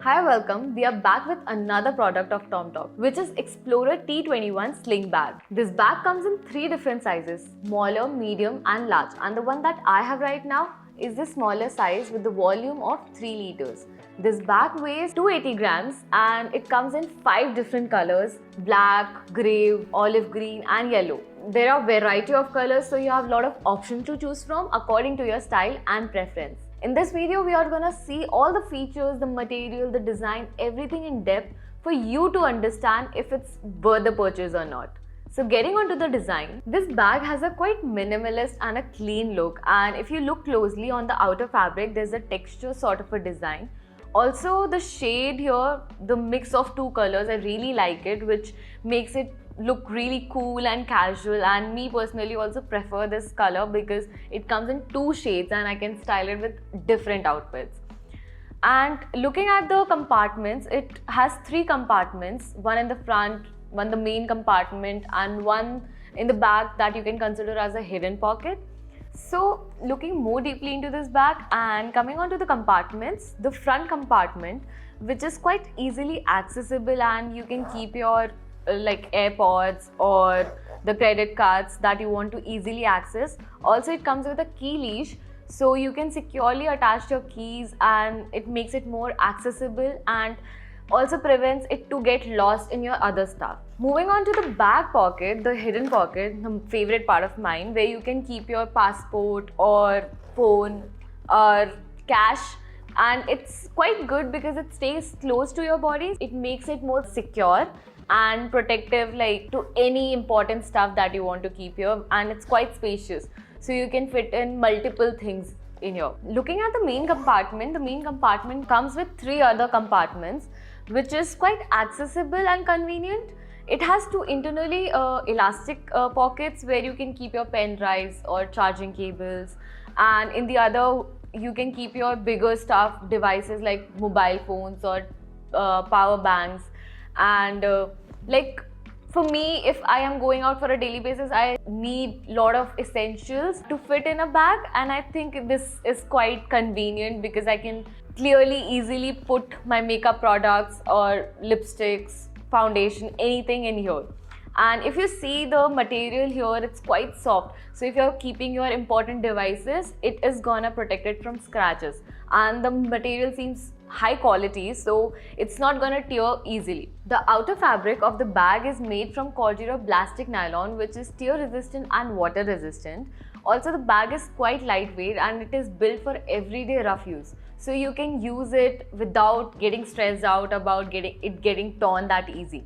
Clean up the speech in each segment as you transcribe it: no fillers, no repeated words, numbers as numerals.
Hi, welcome. We are back with another product of TomTok, which is Explorer T21 Sling Bag. This bag comes in 3 different sizes: smaller, medium and large. And the one that I have right now is the smaller size with the volume of 3 liters. This bag weighs 280 grams and it comes in 5 different colors: black, grey, olive green and yellow. There are variety of colors, so you have a lot of options to choose from according to your style and preference. In this video, we are gonna see all the features, the material, the design, everything in depth for you to understand if it's worth the purchase or not. So getting onto the design, this bag has a quite minimalist and a clean look, and if you look closely on the outer fabric, there's a texture sort of a design. Also the shade here, the mix of 2 colors, I really like it, which makes it look really cool and casual, and me personally also prefer this color because it comes in 2 shades and I can style it with different outfits. And looking at the compartments, it has 3 compartments, one in the front, one the main compartment and one in the back that you can consider as a hidden pocket. So looking more deeply into this bag and coming on to the compartments, the front compartment, which is quite easily accessible, and you can keep your like AirPods or the credit cards that you want to easily access. Also, it comes with a key leash, so you can securely attach your keys and it makes it more accessible and also prevents it to get lost in your other stuff. Moving on to the back pocket, the hidden pocket, the favorite part of mine, where you can keep your passport or phone or cash. And it's quite good because it stays close to your body. It makes it more secure and protective, like to any important stuff that you want to keep here, and it's quite spacious, so you can fit in multiple things in here. Looking at the main compartment comes with 3 other compartments, which is quite accessible and convenient. It has 2 internally elastic pockets where you can keep your pen drives or charging cables, and in the other you can keep your bigger stuff, devices like mobile phones or power banks. And like for me, if I am going out for a daily basis, I need a lot of essentials to fit in a bag, and I think this is quite convenient because I can clearly easily put my makeup products or lipsticks, foundation, anything in here. And if you see the material here, it's quite soft, so if you're keeping your important devices, it is gonna protect it from scratches, and the material seems high quality, so it's not gonna tear easily. The outer fabric of the bag is made from Cordura Blastic Nylon, which is tear resistant and water resistant. Also, the bag is quite lightweight and it is built for everyday rough use, so you can use it without getting stressed out about getting torn that easy.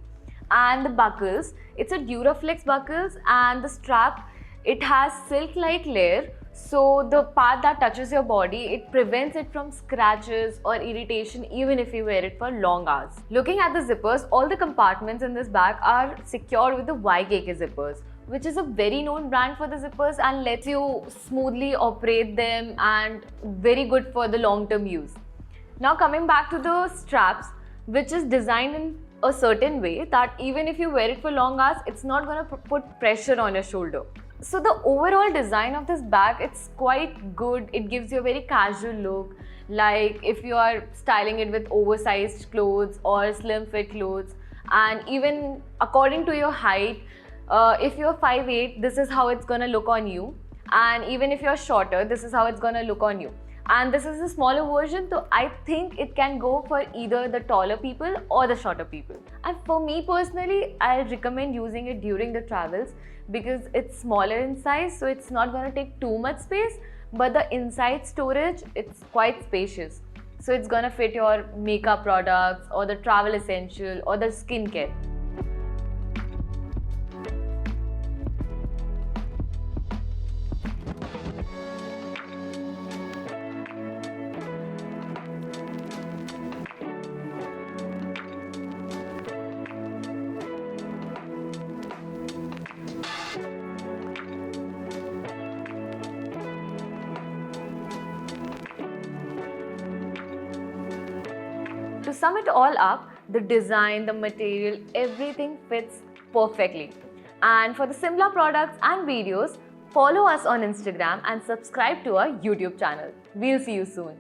And the buckles, it's a Duraflex buckles, and the strap, it has silk-like layer, so the part that touches your body, it prevents it from scratches or irritation even if you wear it for long hours. Looking at the zippers, all the compartments in this bag are secured with the YKK zippers, which is a very known brand for the zippers and lets you smoothly operate them and very good for the long-term use. Now coming back to the straps, which is designed in a certain way that even if you wear it for long hours, it's not going to put pressure on your shoulder. So the overall design of this bag, it's quite good. It gives you a very casual look, like if you are styling it with oversized clothes or slim fit clothes, and even according to your height, if you're 5'8", this is how it's gonna look on you, and even if you're shorter, this is how it's gonna look on you. And this is a smaller version, so I think it can go for either the taller people or the shorter people. And for me personally, I recommend using it during the travels because it's smaller in size, so it's not going to take too much space, but the inside storage, it's quite spacious. So it's going to fit your makeup products or the travel essential or the skincare. To sum it all up, the design, the material, everything fits perfectly. And for the similar products and videos, follow us on Instagram and subscribe to our YouTube channel. We'll see you soon.